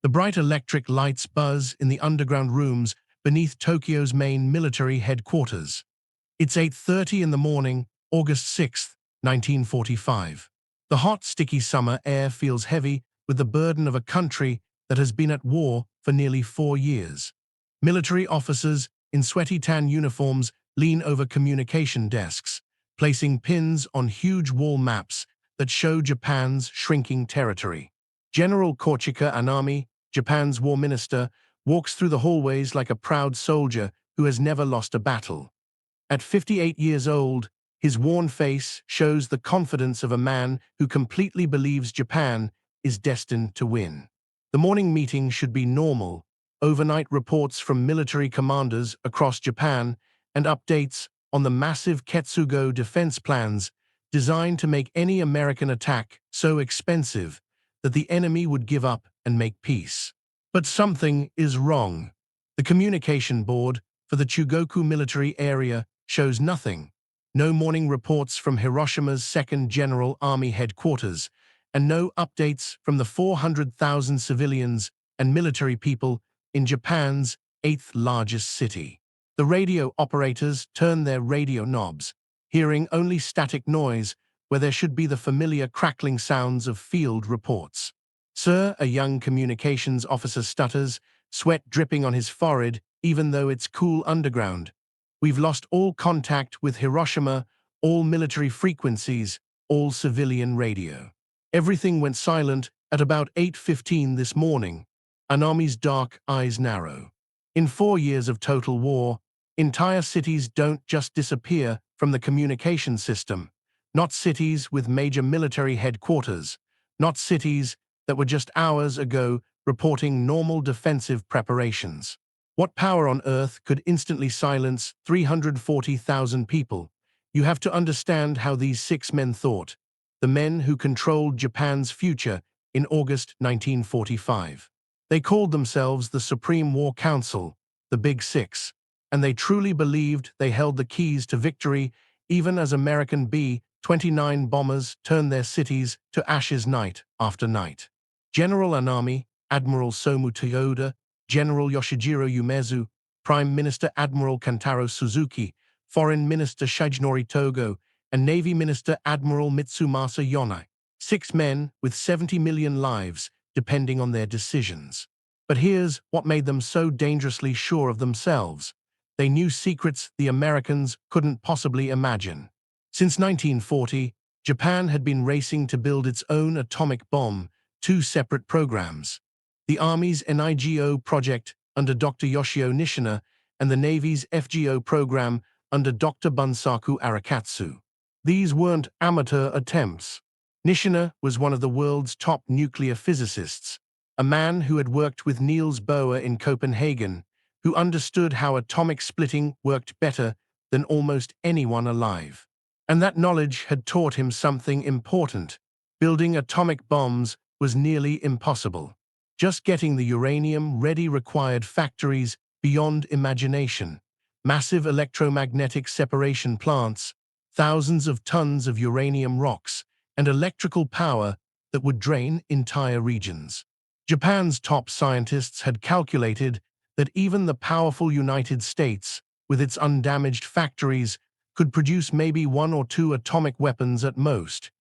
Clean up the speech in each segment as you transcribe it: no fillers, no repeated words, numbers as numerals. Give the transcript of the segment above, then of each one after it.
The bright electric lights buzz in the underground rooms beneath Tokyo's main military headquarters. It's 8:30 in the morning, August 6, 1945. The hot, sticky summer air feels heavy with the burden of a country that has been at war for nearly 4 years. Military officers in sweaty tan uniforms lean over communication desks, placing pins on huge wall maps that show Japan's shrinking territory. General Kochika Anami, Japan's war minister, walks through the hallways like a proud soldier who has never lost a battle. At 58 years old, his worn face shows the confidence of a man who completely believes Japan is destined to win. The morning meeting should be normal, overnight reports from military commanders across Japan and updates on the massive Ketsugo defense plans designed to make any American attack so expensive that the enemy would give up and make peace. But something is wrong. The communication board for the Chugoku military area shows nothing. No morning reports from Hiroshima's 2nd General Army headquarters, and no updates from the 400,000 civilians and military people in Japan's 8th largest city. The radio operators turn their radio knobs, hearing only static noise where there should be the familiar crackling sounds of field reports. "Sir," a young communications officer stutters, sweat dripping on his forehead even though it's cool underground. "We've lost all contact with Hiroshima, all military frequencies, all civilian radio. Everything went silent at about 8:15 this morning." Anami's dark eyes narrow. In 4 years of total war, entire cities don't just disappear from the communication system. Not cities with major military headquarters. Not cities that were just hours ago reporting normal defensive preparations. What power on earth could instantly silence 340,000 people? You have to understand how these 6 men thought, the men who controlled Japan's future in August 1945. They called themselves the Supreme War Council, the Big Six, and they truly believed they held the keys to victory even as American B-29 bombers turned their cities to ashes night after night. General Anami, Admiral Somu Toyoda, General Yoshijiro Umezu, Prime Minister Admiral Kantaro Suzuki, Foreign Minister Shigenori Togo, and Navy Minister Admiral Mitsumasa Yonai. 6 men with 70 million lives depending on their decisions. But here's what made them so dangerously sure of themselves. They knew secrets the Americans couldn't possibly imagine. Since 1940, Japan had been racing to build its own atomic bomb, 2 separate programs. The Army's NIGO project under Dr. Yoshio Nishina and the Navy's FGO program under Dr. Bunsaku Arakatsu. These weren't amateur attempts. Nishina was one of the world's top nuclear physicists, a man who had worked with Niels Bohr in Copenhagen, who understood how atomic splitting worked better than almost anyone alive. And that knowledge had taught him something important. Building atomic bombs was nearly impossible. Just getting the uranium ready required factories beyond imagination, massive electromagnetic separation plants, thousands of tons of uranium rocks, and electrical power that would drain entire regions. Japan's top scientists had calculated that even the powerful United States, with its undamaged factories, could produce maybe 1 or 2 atomic weapons at most,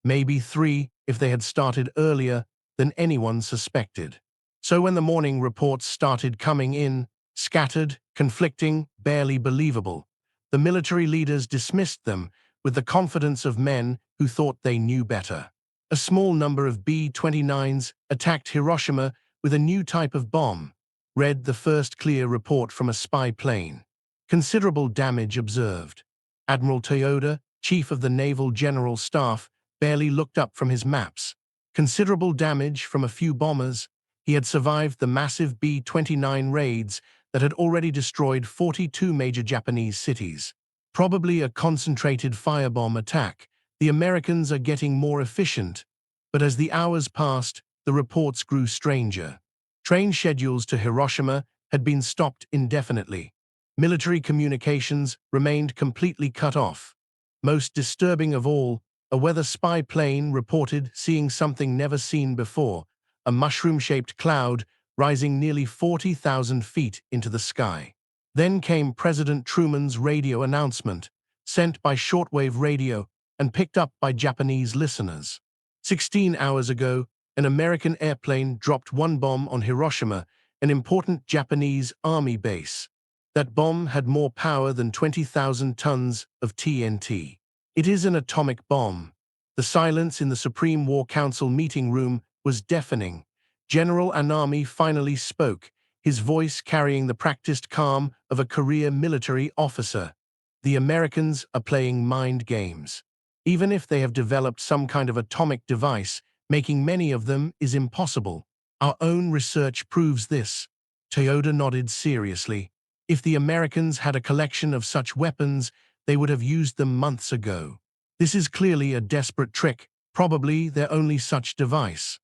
maybe 3 if they had started earlier than anyone suspected. So when the morning reports started coming in, scattered, conflicting, barely believable, the military leaders dismissed them with the confidence of men who thought they knew better. A small number of B-29s attacked Hiroshima with a new type of bomb, read the first clear report from a spy plane. Considerable damage observed. Admiral Toyoda, chief of the Naval General Staff, barely looked up from his maps. Considerable damage from a few bombers. He had survived the massive B-29 raids that had already destroyed 42 major Japanese cities. Probably a concentrated firebomb attack. The Americans are getting more efficient, but as the hours passed, the reports grew stranger. Train schedules to Hiroshima had been stopped indefinitely. Military communications remained completely cut off. Most disturbing of all, a weather spy plane reported seeing something never seen before, a mushroom-shaped cloud rising nearly 40,000 feet into the sky. Then came President Truman's radio announcement, sent by shortwave radio and picked up by Japanese listeners. 16 hours ago, an American airplane dropped one bomb on Hiroshima, an important Japanese army base. That bomb had more power than 20,000 tons of TNT. It is an atomic bomb. The silence in the Supreme War Council meeting room was deafening. General Anami finally spoke, his voice carrying the practiced calm of a career military officer. The Americans are playing mind games. Even if they have developed some kind of atomic device, making many of them is impossible. Our own research proves this. Toyoda nodded seriously. If the Americans had a collection of such weapons, they would have used them months ago. This is clearly a desperate trick, probably their only such device.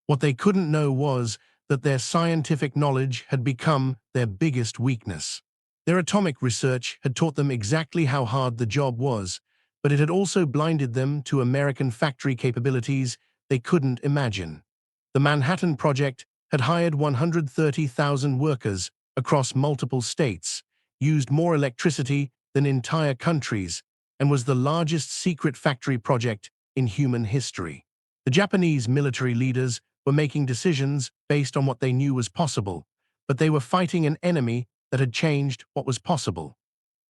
What they couldn't know was that their scientific knowledge had become their biggest weakness. Their atomic research had taught them exactly how hard the job was, but it had also blinded them to American factory capabilities they couldn't imagine. The Manhattan Project had hired 130,000 workers across multiple states, used more electricity than entire countries, and was the largest secret factory project in human history. The Japanese military leaders were making decisions based on what they knew was possible, but they were fighting an enemy that had changed what was possible.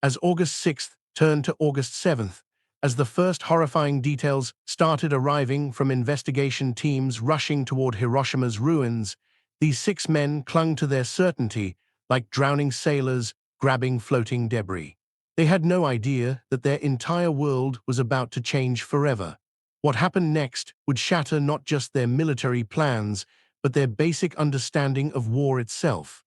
As August 6th turned to August 7th, as the first horrifying details started arriving from investigation teams rushing toward Hiroshima's ruins, these 6 men clung to their certainty like drowning sailors grabbing floating debris. They had no idea that their entire world was about to change forever. What happened next would shatter not just their military plans, but their basic understanding of war itself.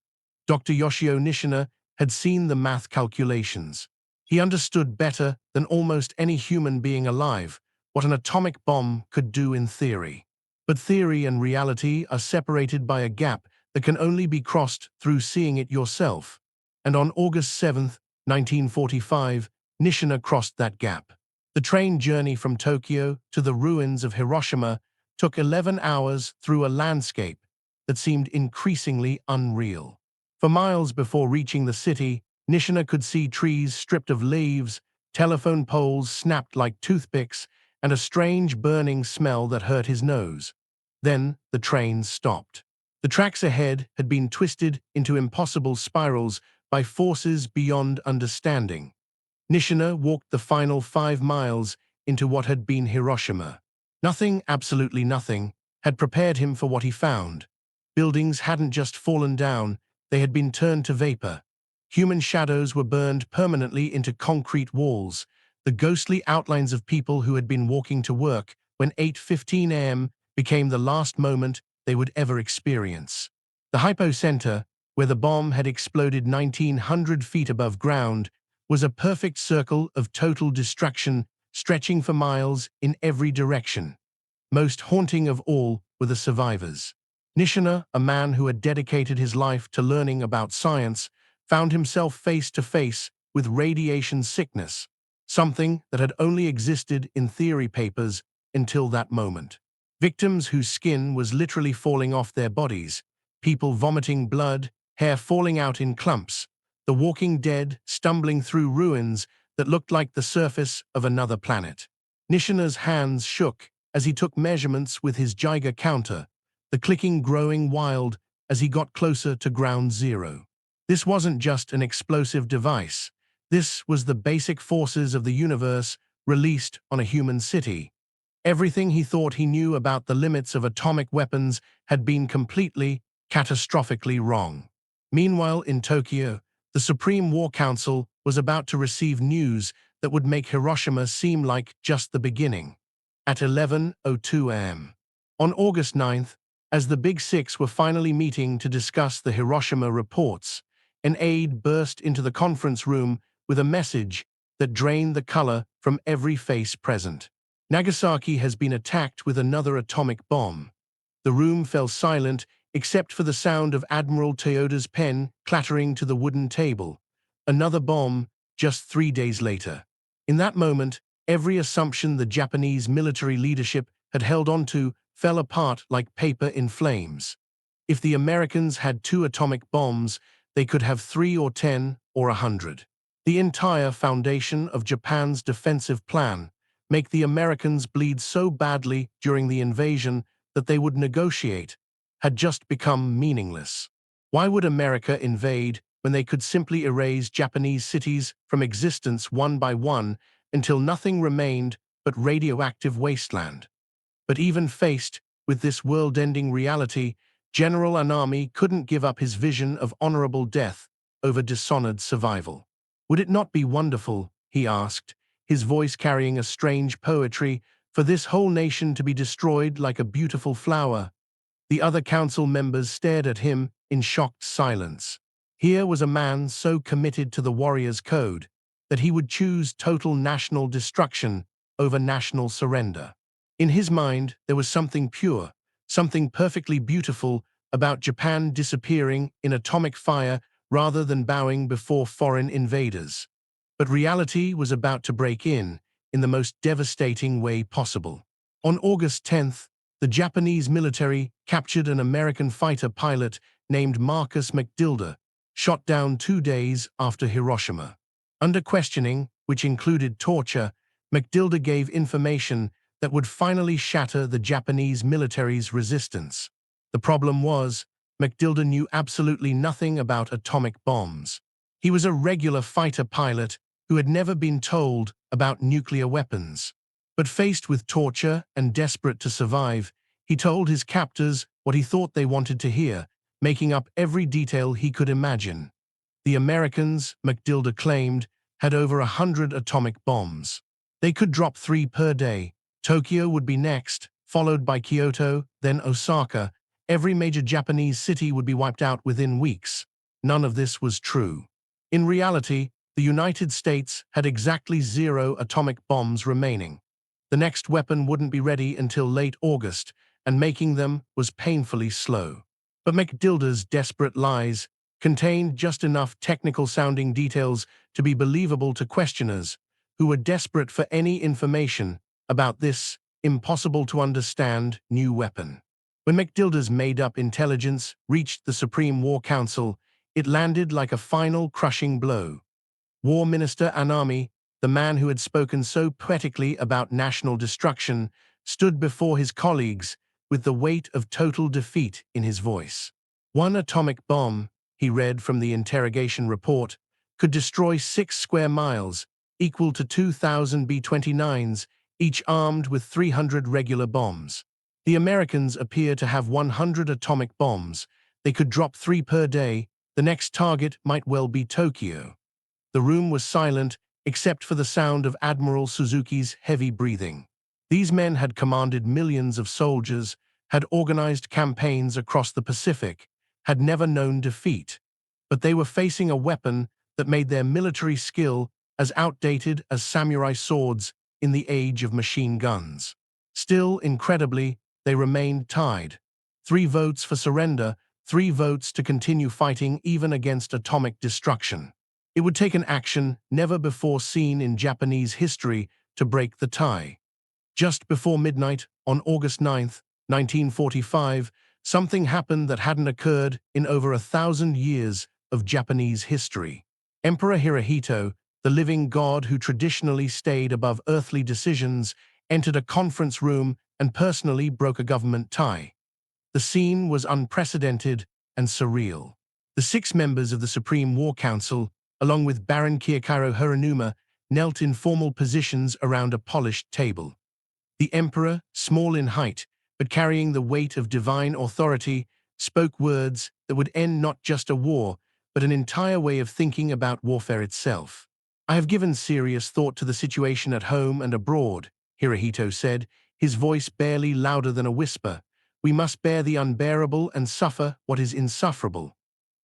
Dr. Yoshio Nishina had seen the math calculations. He understood better than almost any human being alive what an atomic bomb could do in theory. But theory and reality are separated by a gap that can only be crossed through seeing it yourself. And on August 7th, 1945, Nishina crossed that gap. The train journey from Tokyo to the ruins of Hiroshima took 11 hours through a landscape that seemed increasingly unreal. For miles before reaching the city, Nishina could see trees stripped of leaves, telephone poles snapped like toothpicks, and a strange burning smell that hurt his nose. Then the train stopped. The tracks ahead had been twisted into impossible spirals by forces beyond understanding. Nishina walked the final 5 miles into what had been Hiroshima. Nothing, absolutely nothing, had prepared him for what he found. Buildings hadn't just fallen down, they had been turned to vapor. Human shadows were burned permanently into concrete walls, the ghostly outlines of people who had been walking to work when 8:15 a.m. became the last moment they would ever experience. The hypocenter, where the bomb had exploded 1,900 feet above ground, was a perfect circle of total destruction stretching for miles in every direction. Most haunting of all were the survivors. Nishina, a man who had dedicated his life to learning about science, found himself face to face with radiation sickness, something that had only existed in theory papers until that moment. Victims whose skin was literally falling off their bodies, people vomiting blood, hair falling out in clumps, the walking dead stumbling through ruins that looked like the surface of another planet. Nishina's hands shook as he took measurements with his Geiger counter, the clicking growing wild as he got closer to ground zero. This wasn't just an explosive device. This was the basic forces of the universe released on a human city. Everything he thought he knew about the limits of atomic weapons had been completely, catastrophically wrong. Meanwhile, in Tokyo, the Supreme War Council was about to receive news that would make Hiroshima seem like just the beginning. At 11:02 a.m. on August 9th, as the Big Six were finally meeting to discuss the Hiroshima reports, an aide burst into the conference room with a message that drained the color from every face present. Nagasaki has been attacked with another atomic bomb. The room fell silent except for the sound of Admiral Toyoda's pen clattering to the wooden table. Another bomb, just 3 days later. In that moment, every assumption the Japanese military leadership had held onto fell apart like paper in flames. If the Americans had 2 atomic bombs, they could have 3 or 10 or 100. The entire foundation of Japan's defensive plan, make the Americans bleed so badly during the invasion that they would negotiate, had just become meaningless. Why would America invade when they could simply erase Japanese cities from existence one by one until nothing remained but radioactive wasteland? But even faced with this world-ending reality, General Anami couldn't give up his vision of honorable death over dishonored survival. Would it not be wonderful, he asked, his voice carrying a strange poetry, for this whole nation to be destroyed like a beautiful flower? The other council members stared at him in shocked silence. Here was a man so committed to the warrior's code that he would choose total national destruction over national surrender. In his mind, there was something pure, something perfectly beautiful about Japan disappearing in atomic fire rather than bowing before foreign invaders. But reality was about to break in the most devastating way possible. On August 10th, the Japanese military captured an American fighter pilot named Marcus McDilder, shot down 2 days after Hiroshima. Under questioning, which included torture, McDilder gave information that would finally shatter the Japanese military's resistance. The problem was, McDilder knew absolutely nothing about atomic bombs. He was a regular fighter pilot who had never been told about nuclear weapons. But faced with torture and desperate to survive, he told his captors what he thought they wanted to hear, making up every detail he could imagine. The Americans, McDilder claimed, had over 100 atomic bombs. They could drop 3 per day. Tokyo would be next, followed by Kyoto, then Osaka. Every major Japanese city would be wiped out within weeks. None of this was true. In reality, the United States had exactly 0 atomic bombs remaining. The next weapon wouldn't be ready until late August, and making them was painfully slow. But McDilder's desperate lies contained just enough technical-sounding details to be believable to questioners, who were desperate for any information about this impossible-to-understand new weapon. When McDilder's made-up intelligence reached the Supreme War Council, it landed like a final crushing blow. War Minister Anami, the man who had spoken so poetically about national destruction, stood before his colleagues with the weight of total defeat in his voice. 1 atomic bomb, he read from the interrogation report, could destroy 6 square miles, equal to 2,000 B-29s, each armed with 300 regular bombs. The Americans appear to have 100 atomic bombs. They could drop 3 per day. The next target might well be Tokyo. The room was silent, except for the sound of Admiral Suzuki's heavy breathing. These men had commanded millions of soldiers, had organized campaigns across the Pacific, had never known defeat. But they were facing a weapon that made their military skill as outdated as samurai swords in the age of machine guns. Still, incredibly, they remained tied. 3 votes for surrender, 3 votes to continue fighting even against atomic destruction. It would take an action never before seen in Japanese history to break the tie. Just before midnight, on August 9, 1945, something happened that hadn't occurred in over 1,000 years of Japanese history. Emperor Hirohito, the living god who traditionally stayed above earthly decisions, entered a conference room and personally broke a government tie. The scene was unprecedented and surreal. The 6 members of the Supreme War Council, along with Baron Kiyokaro Hiranuma, knelt in formal positions around a polished table. The emperor, small in height, but carrying the weight of divine authority, spoke words that would end not just a war, but an entire way of thinking about warfare itself. "I have given serious thought to the situation at home and abroad," Hirohito said, his voice barely louder than a whisper. "We must bear the unbearable and suffer what is insufferable."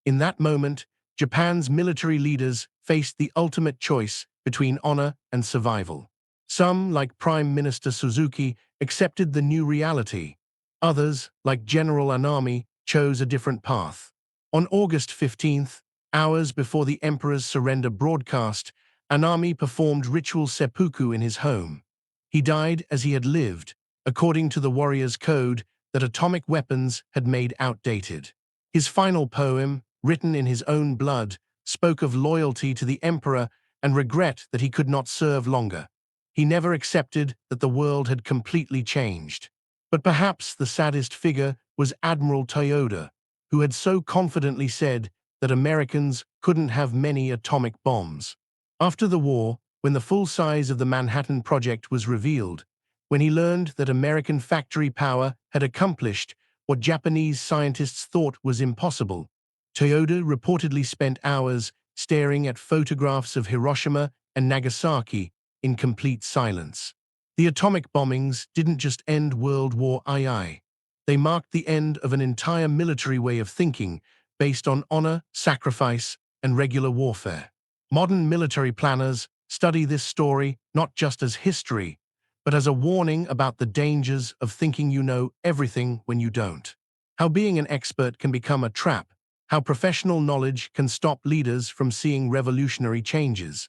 In that moment, Japan's military leaders faced the ultimate choice between honor and survival. Some, like Prime Minister Suzuki, accepted the new reality. Others, like General Anami, chose a different path. On August 15th, hours before the emperor's surrender broadcast, Anami performed ritual seppuku in his home. He died as he had lived, according to the warrior's code, that atomic weapons had made outdated. His final poem, written in his own blood, spoke of loyalty to the emperor and regret that he could not serve longer. He never accepted that the world had completely changed. But perhaps the saddest figure was Admiral Toyoda, who had so confidently said that Americans couldn't have many atomic bombs. After the war, when the full size of the Manhattan Project was revealed, when he learned that American factory power had accomplished what Japanese scientists thought was impossible, Toyoda reportedly spent hours staring at photographs of Hiroshima and Nagasaki in complete silence. The atomic bombings didn't just end World War II. They marked the end of an entire military way of thinking based on honor, sacrifice, and regular warfare. Modern military planners study this story not just as history, but as a warning about the dangers of thinking you know everything when you don't. How being an expert can become a trap, how professional knowledge can stop leaders from seeing revolutionary changes.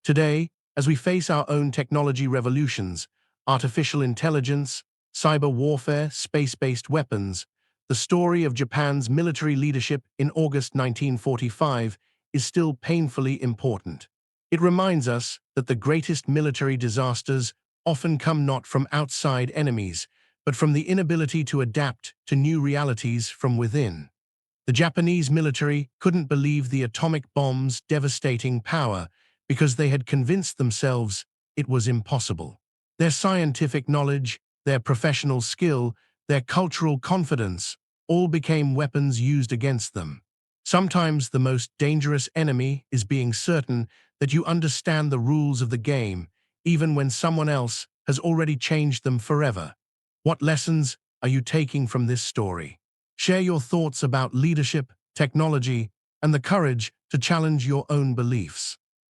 Today, as we face our own technology revolutions, artificial intelligence, cyber warfare, space-based weapons, the story of Japan's military leadership in August 1945 is still painfully important. It reminds us that the greatest military disasters often come not from outside enemies, but from the inability to adapt to new realities from within. The Japanese military couldn't believe the atomic bomb's devastating power because they had convinced themselves it was impossible. Their scientific knowledge, their professional skill, their cultural confidence all became weapons used against them. Sometimes the most dangerous enemy is being certain that you understand the rules of the game, even when someone else has already changed them forever. What lessons are you taking from this story? Share your thoughts about leadership, technology, and the courage to challenge your own beliefs.